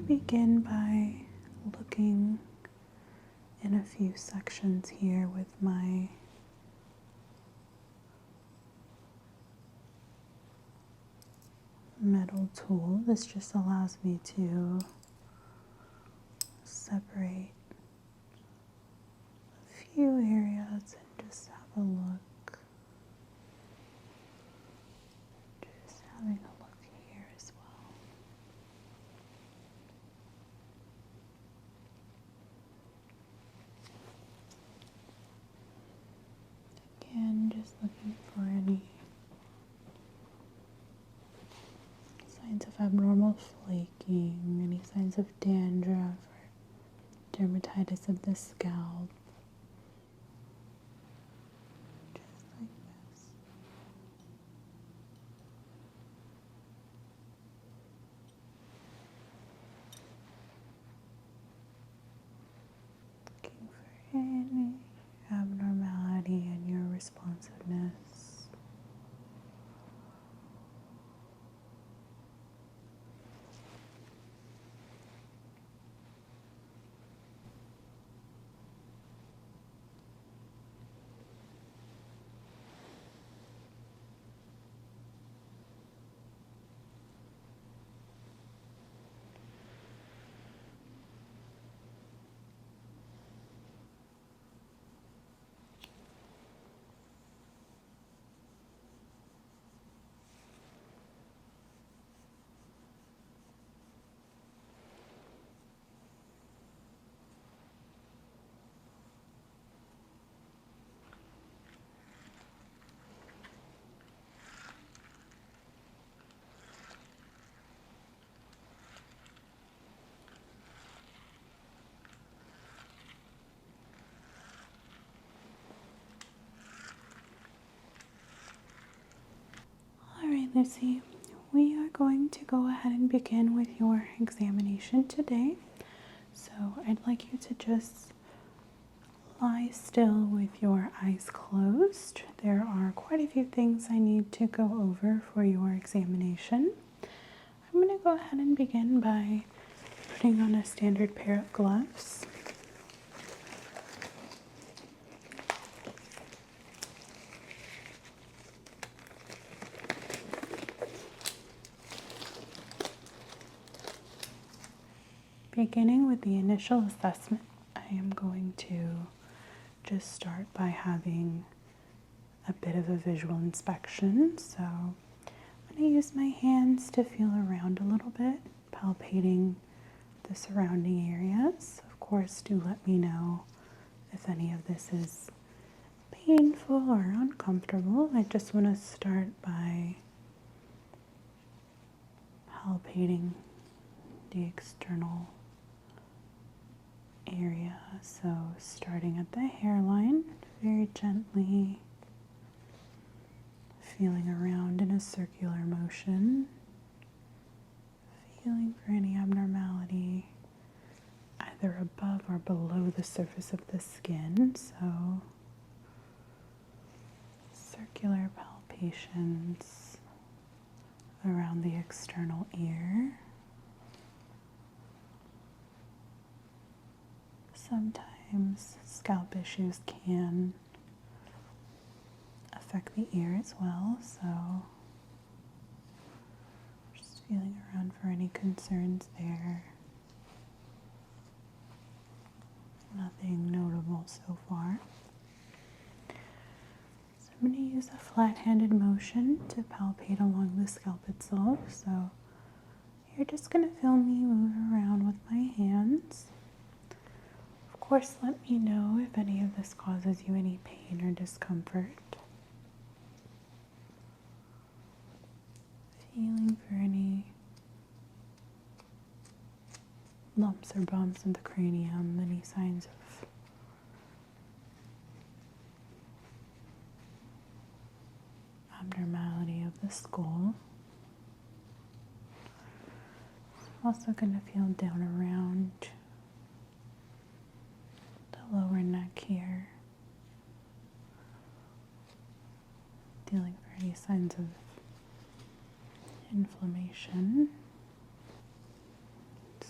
begin by looking in a few sections here with my metal tool. This just allows me to separate a few areas and just have a look. Just having a look here as well. Again, just looking for any signs of abnormal flaking, any signs of dandruff or dermatitis of the scalp. Just like this. Looking for any abnormality in your responsiveness. Alright, Lucy, we are going to go ahead and begin with your examination today. So I'd like you to just lie still with your eyes closed. There are quite a few things I need to go over for your examination. I'm going to go ahead and begin by putting on a standard pair of gloves. Beginning with the initial assessment, I am going to just start by having a bit of a visual inspection. So I'm going to use my hands to feel around a little bit, palpating the surrounding areas. Of course, do let me know if any of this is painful or uncomfortable. I just want to start by palpating the external area. So starting at the hairline, very gently feeling around in a circular motion, feeling for any abnormality either above or below the surface of the skin. So circular palpations around the external ear. Sometimes scalp issues can affect the ear as well, so just feeling around for any concerns there. Nothing notable so far. So I'm going to use a flat-handed motion to palpate along the scalp itself. So you're just going to feel me move around with my hands. Of course, let me know if any of this causes you any pain or discomfort. Feeling for any lumps or bumps in the cranium, any signs of abnormality of the skull. I'm also going to feel down around lower neck here, feeling for any signs of inflammation. So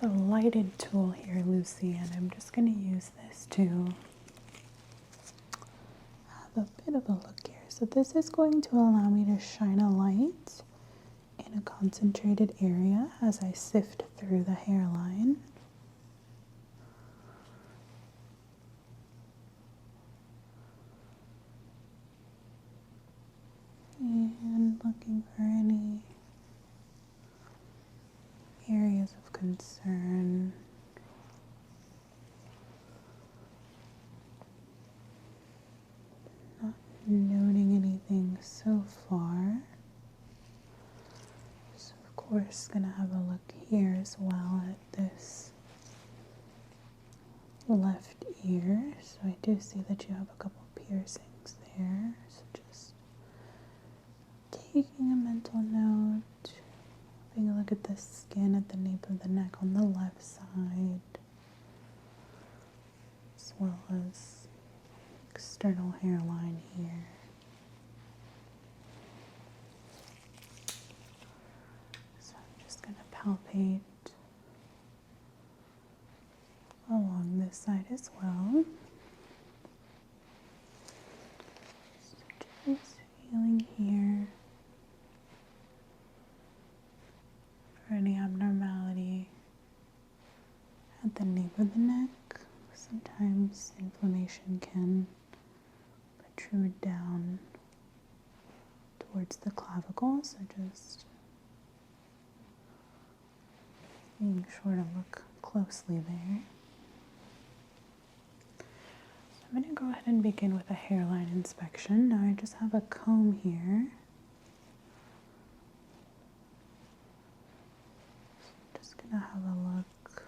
have a lighted tool here, Lucy, and I'm just going to use this to have a bit of a look here. So this is going to allow me to shine a light in a concentrated area as I sift through the hairline. And looking for any areas of concern. Not noting anything so far. So of course gonna have a look here as well at this left ear. So I do see that you have a couple piercings there. So just taking a mental note. Having a look at the skin at the nape of the neck on the left side, as well as external hairline here. So I'm just going to palpate along this side as well. So just feeling here for any abnormality at the nape of the neck. Sometimes inflammation can protrude down towards the clavicle, so just being sure to look closely there. So I'm going to go ahead and begin with a hairline inspection. Now I just have a comb here. Gonna have a look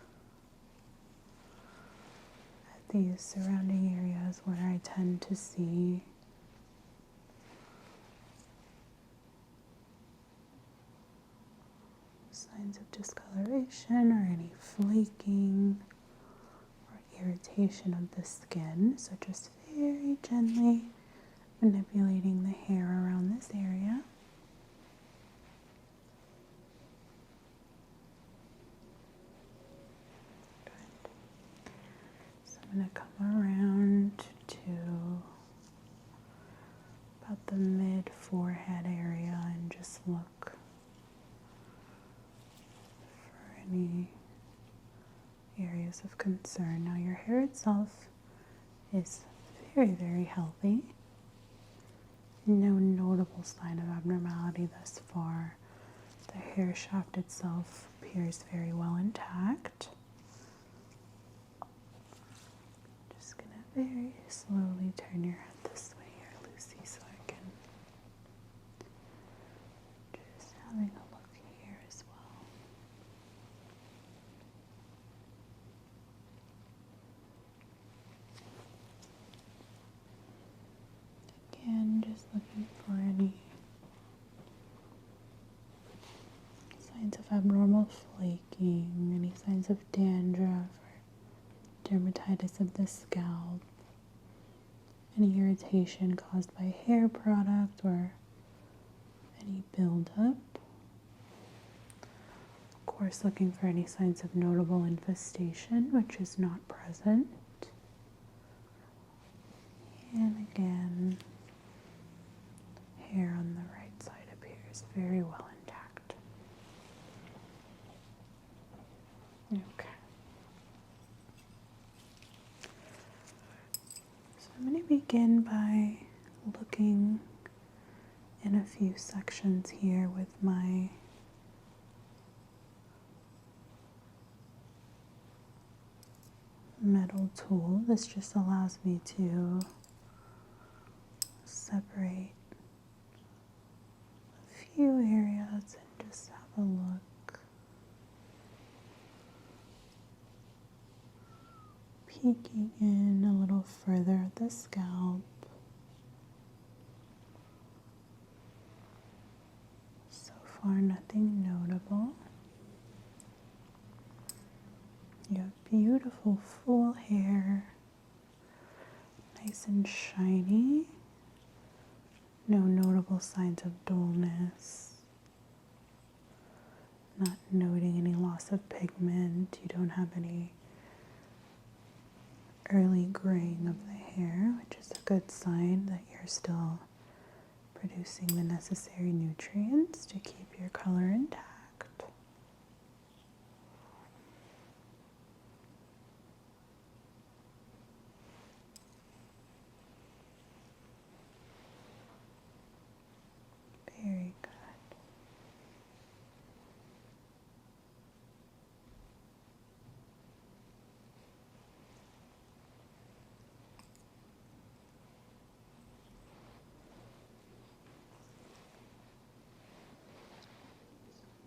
at these surrounding areas where I tend to see signs of discoloration or any flaking or irritation of the skin. So just very gently manipulating the hair around this area. I'm going to come around to about the mid-forehead area and just look for any areas of concern. Now your hair itself is very, very healthy. No notable sign of abnormality thus far. The hair shaft itself appears very well intact. Very slowly turn your head this way here, Lucy, so I can just having a look here as well. Again, just looking for any signs of abnormal flaking, any signs of dandruff, dermatitis of the scalp, any irritation caused by hair product or any buildup. Of course, looking for any signs of notable infestation, which is not present. And again, hair on the right side appears very well intact. Okay. I'm going to begin by looking in a few sections here with my metal tool. This just allows me to separate a few areas and just have a look. Peeking in a little further at the scalp. So far, nothing notable. You have beautiful full hair, nice and shiny. No notable signs of dullness. not noting any loss of pigment. You don't have any early graying of the hair, which is a good sign that you're still producing the necessary nutrients to keep your color intact. Very good.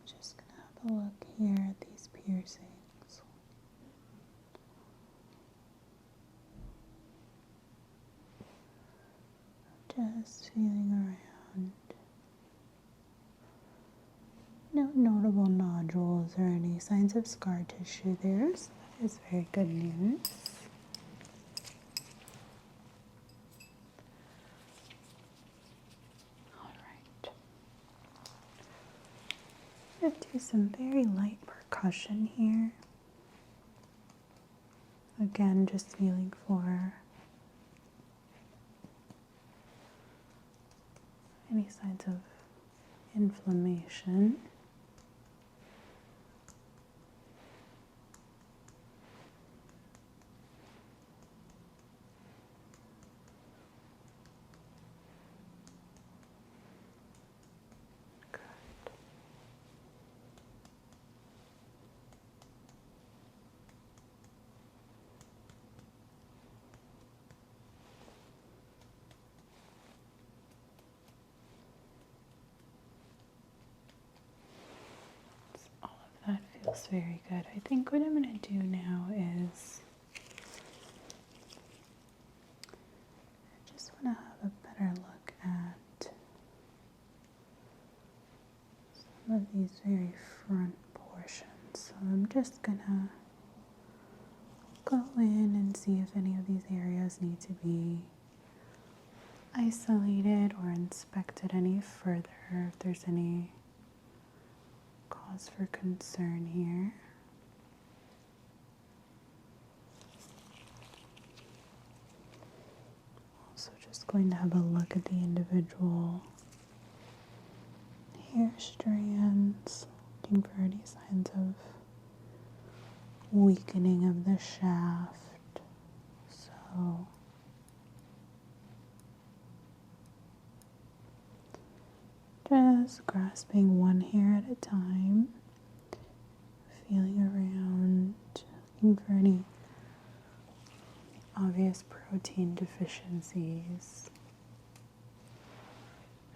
Just going to have a look here at these piercings. Just feeling around. No notable nodules or any signs of scar tissue there, so that is very good news. All right. Let's do some very light percussion here. Again, just feeling for any signs of inflammation. That feels very good. I think what I'm going to do now is I just want to have a better look at some of these very front portions. So I'm just going to go in and see if any of these areas need to be isolated or inspected any further, if there's any cause for concern here. Also just going to have a look at the individual hair strands, looking for any signs of weakening of the shaft. So just grasping one hair at a time, feeling around, looking for any obvious protein deficiencies.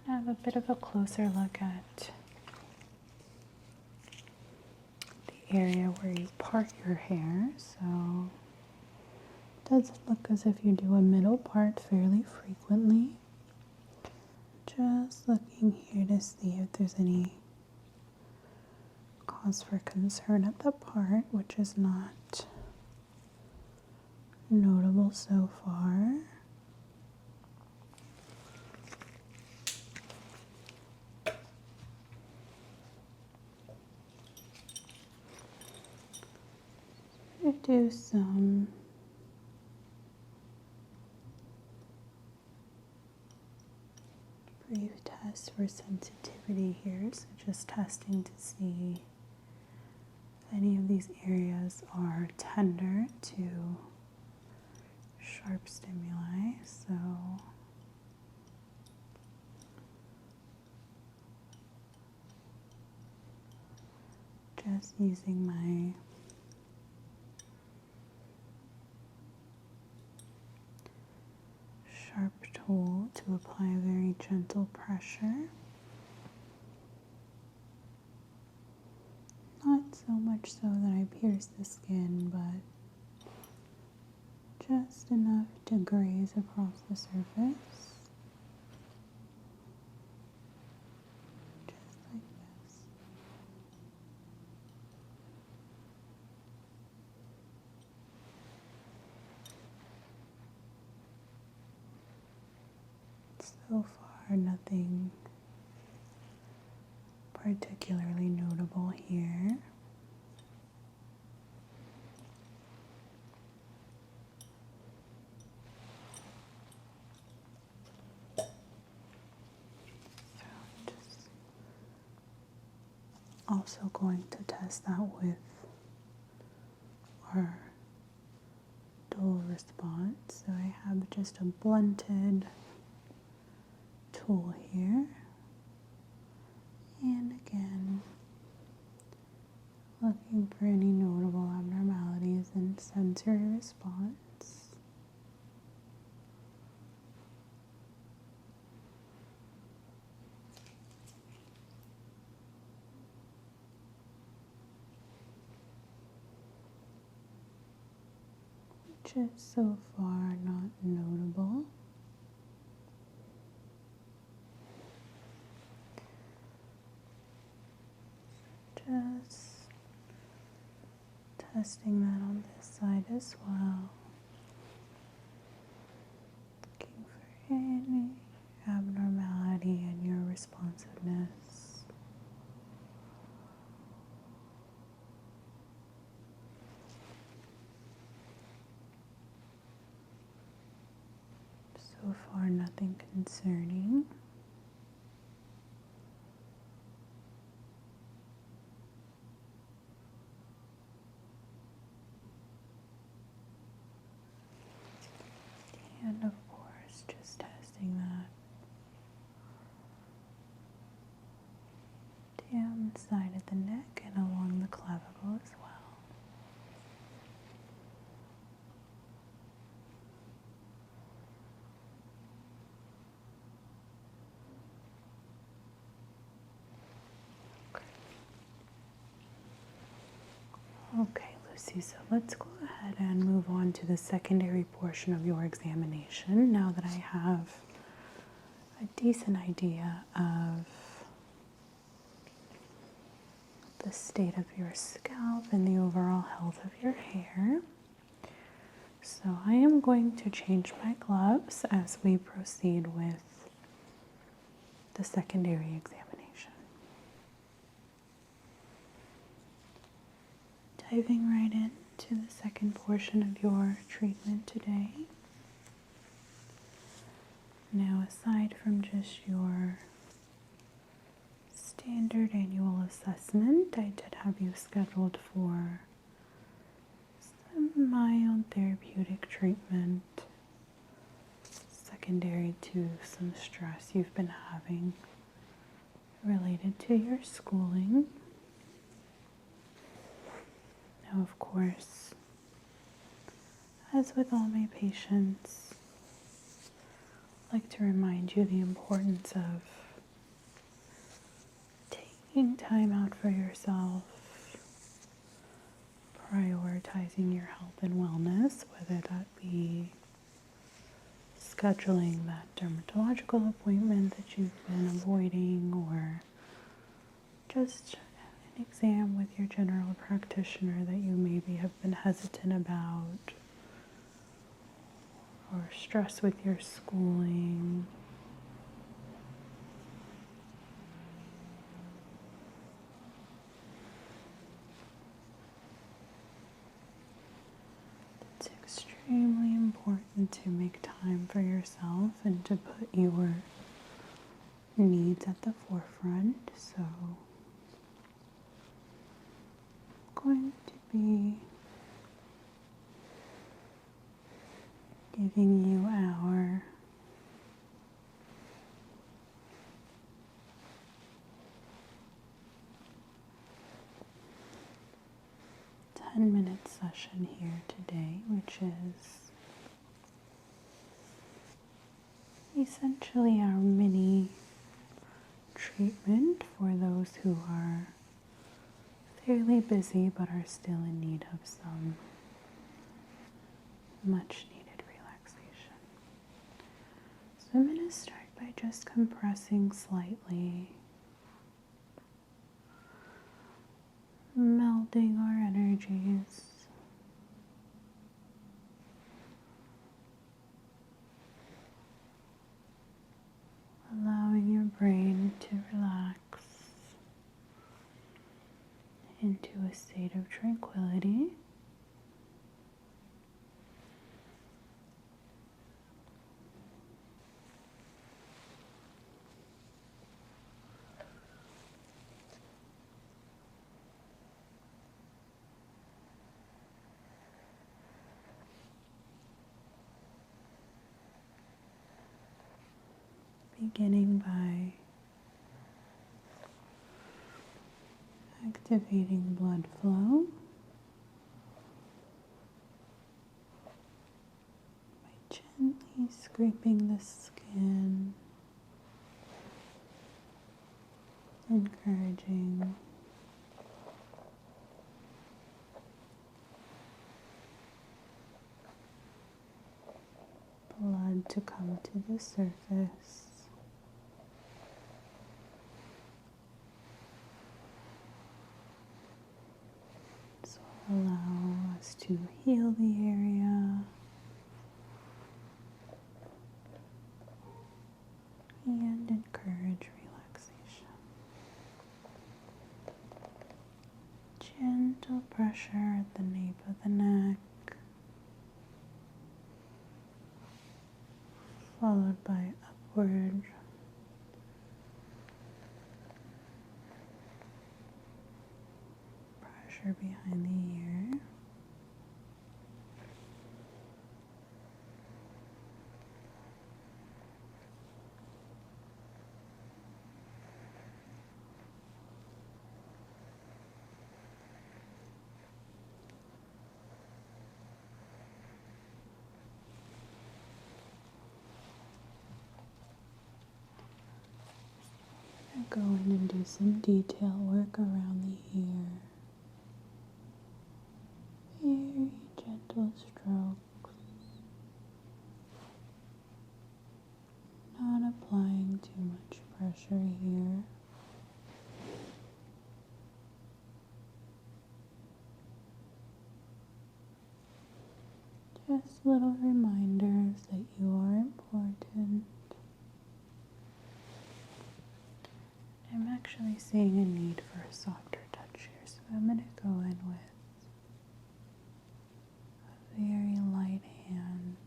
Have a bit of a closer look at the area where you part your hair. So it does look as if you do a middle part fairly frequently. Just looking here to see if there's any cause for concern at the part, which is not notable so far. I'm going to do some brief test for sensitivity here, so just testing to see if any of these areas are tender to sharp stimuli. So just using my sharp tool to apply a very gentle pressure. Not so much so that I pierce the skin, but just enough to graze across the surface. Just like this. So far, nothing particularly notable here. Also going to test that with our dual response. So I have just a blunted tool here. And again, looking for any notable abnormalities in sensory response. Which is so far not notable. Just testing that on this side as well. Looking for any abnormality in your responsiveness. So far, nothing concerning. And of course, just testing that down the side of the neck and along the clavicle as well. Okay, Lucy, so let's go ahead and move on to the secondary portion of your examination now that I have a decent idea of the state of your scalp and the overall health of your hair. So I am going to change my gloves as we proceed with the secondary examination. Diving right into the second portion of your treatment today. Now, aside from just your standard annual assessment, I did have you scheduled for some mild therapeutic treatment secondary to some stress you've been having related to your schooling. Now, of course, as with all my patients, I like to remind you the importance of taking time out for yourself, prioritizing your health and wellness, whether that be scheduling that dermatological appointment that you've been avoiding, or just an exam with your general practitioner that you maybe have been hesitant about, or stress with your schooling. It's extremely important to make time for yourself and to put your needs at the forefront. So going to be giving you our ten-minute session here today, which is essentially our mini treatment for those who are fairly busy but are still in need of some much needed relaxation. So I'm going to start by just compressing slightly, melding our energies, allowing your brain to relax state of tranquility. Beginning by activating blood flow by gently scraping the skin, encouraging blood to come to the surface. Allow us to heal the area and encourage relaxation. Gentle pressure at the nape of the neck, followed by upward pressure behind the ear. Go in and do some detail work around the ear. Very gentle strokes, not applying too much pressure here. Just little reminders that you are important. I'm actually seeing a need for a softer touch here, so I'm going to go in with a very light hand.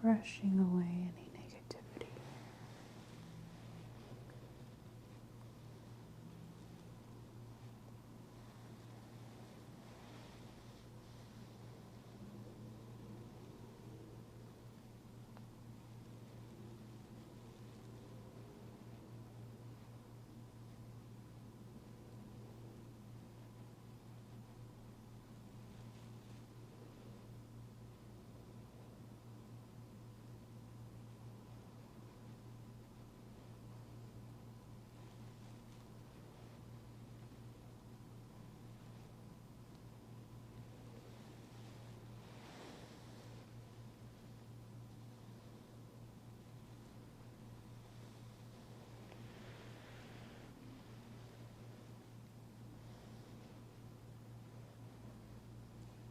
Brushing away any negativity.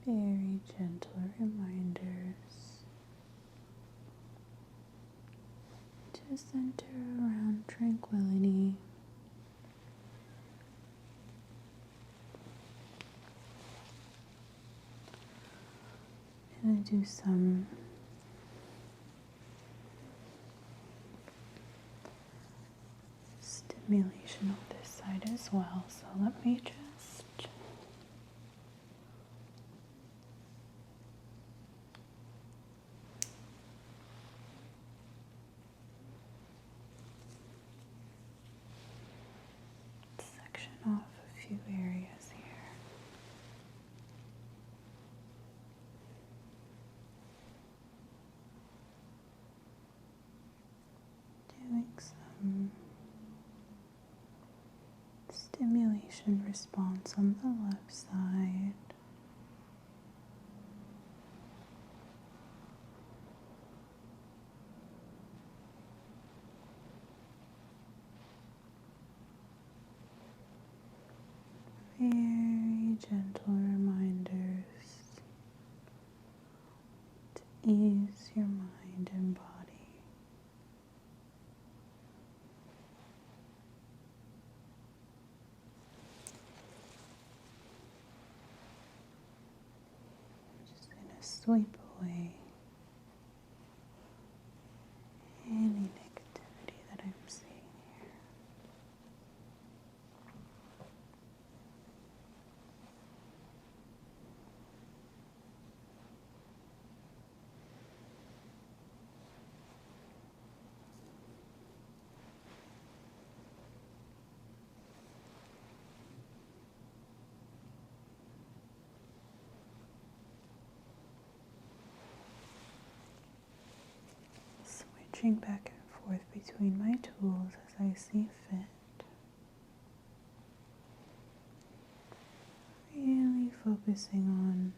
Very gentle reminders to center around tranquility. And I do some stimulation on this side as well, so let me just section off a few areas here. Doing some stimulation response on the left side. Very gentle reminders to ease your mind and body. sweep away any negativity that I'm seeing here. Switching back and forth between my tools as I see fit. Really focusing on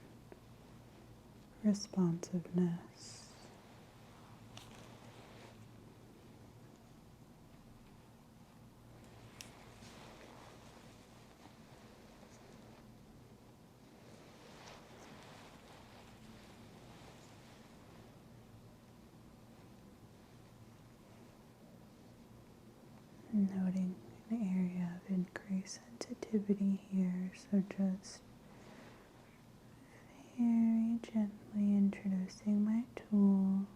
responsiveness. Noting an area of increased sensitivity here, so just very gently introducing my tool.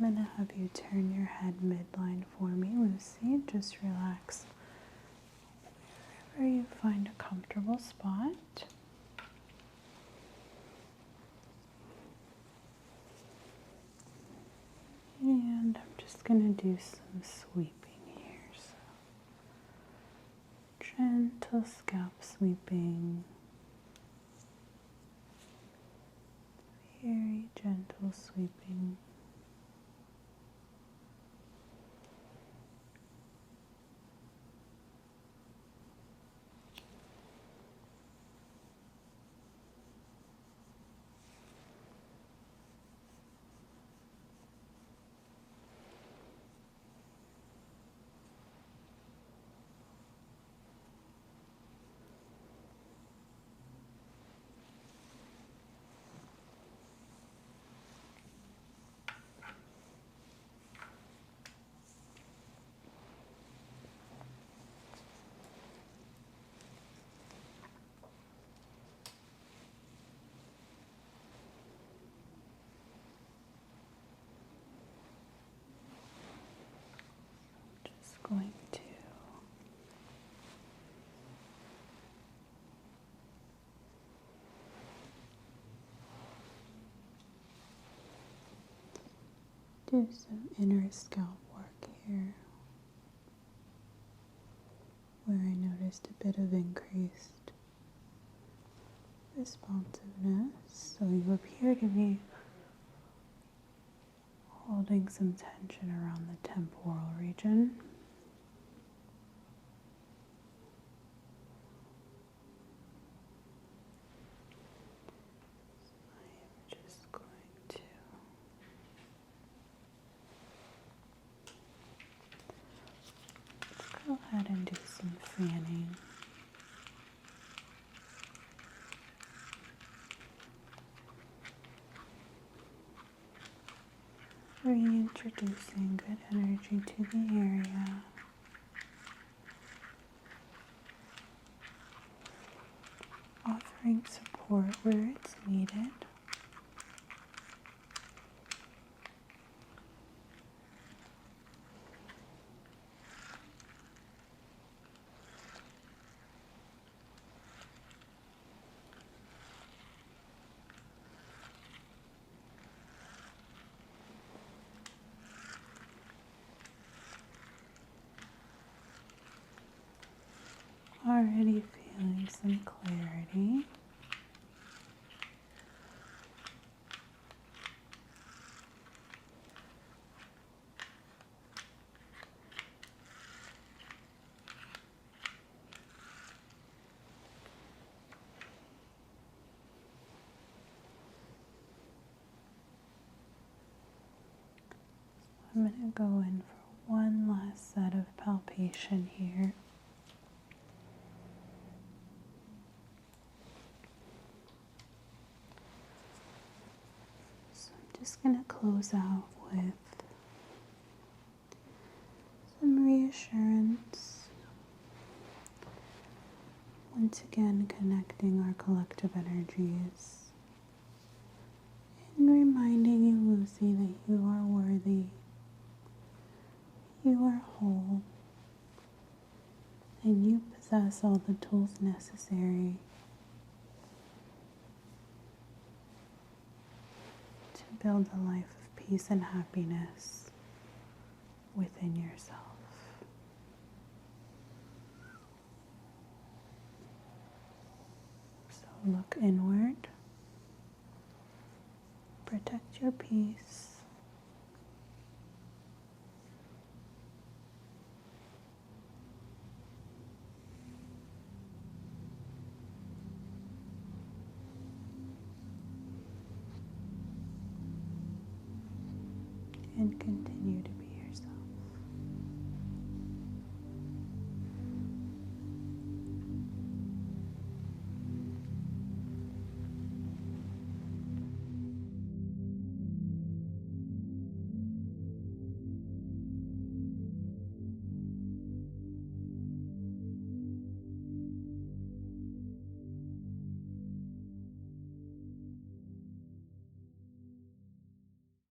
I'm going to have you turn your head midline for me, Lucy. Just relax wherever you find a comfortable spot. And I'm just going to do some sweeping here. So gentle scalp sweeping. Very gentle sweeping. Going to do some inner scalp work here, where I noticed a bit of increased responsiveness. So you appear to be holding some tension around the temporal region. Go ahead and do some fanning. Reintroducing good energy to the area. Offering support where it's needed. Already feeling some clarity. I'm going to go in for one last set of palpation here. So I'm just going to close out with some reassurance. Once again, connecting our collective energies and reminding you, Lucy, that you are worthy, you are whole, and you possess all the tools necessary to build a life of peace and happiness within yourself. So look inward, protect your peace, and continue to